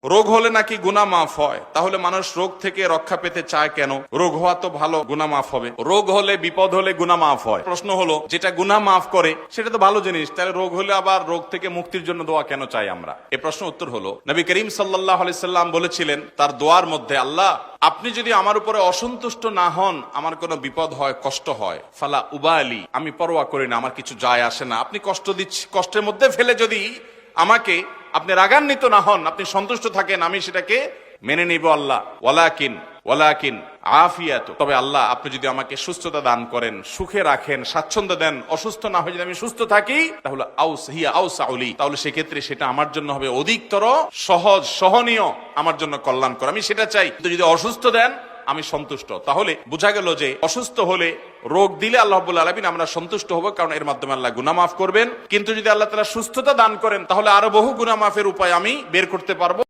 রোগ হলে নাকি গুনাহ মাফ হয়, তাহলে মানুষ রোগ থেকে রক্ষা পেতে চায় কেন? রোগ হওয়া তো ভালো, গুনাহ মাফ হবে। রোগ হলে, বিপদ হলে গুনাহ মাফ হয়। প্রশ্ন হলো, যেটা গুনাহ মাফ করে সেটা তো ভালো জিনিস, তাহলে রোগ হলে আবার রোগ থেকে মুক্তির জন্য দোয়া কেন চাই আমরা? এই প্রশ্ন উত্তর হলো, নবী করিম সাল্লাল্লাহু আলাইহি সাল্লাম বলেছিলেন তার দোয়ার মধ্যে, আল্লাহ আপনি যদি আমার উপরে অসন্তুষ্ট না হন, আমার কোনো বিপদ হয়, কষ্ট হয়, ফালা উবালি, আমি পরোয়া করি না, আমার কিছু যায় আসে না। আপনি কষ্ট দিচ্ছি, কষ্টের মধ্যে ফেলে যদি আমাকে আপনি রাগান্বিত না হন, আপনি সন্তুষ্ট থাকেন, আমি সেটাকে মেনে নিব আল্লাহ। ওয়ালাকিন আফিয়াত, তবে আল্লাহ আপনি যদি আমাকে সুস্থতা দান করেন, সুখে রাখেন, স্বাচ্ছন্দ্য দেন, অসুস্থ না হয়ে যদি আমি সুস্থ থাকি, তাহলে তাহলে সেক্ষেত্রে সেটা আমার জন্য হবে অধিকতর সহজ, সহনীয়, আমার জন্য কল্যাণকর, আমি সেটা চাই। কিন্তু যদি অসুস্থ দেন, আমি সন্তুষ্ট। তাহলে বোঝা গেল যে অসুস্থ হলে, রোগ দিলে আল্লাহ রাব্বুল আলামিন আমরা সন্তুষ্ট হব, কারণ এর মাধ্যমে আল্লাহ গুনাহ মাফ করবেন। কিন্তু যদি আল্লাহ তাআলা সুস্থতা দান করেন, তাহলে আরো বহু গুনাহ মাফের উপায় আমি বের করতে পারবো।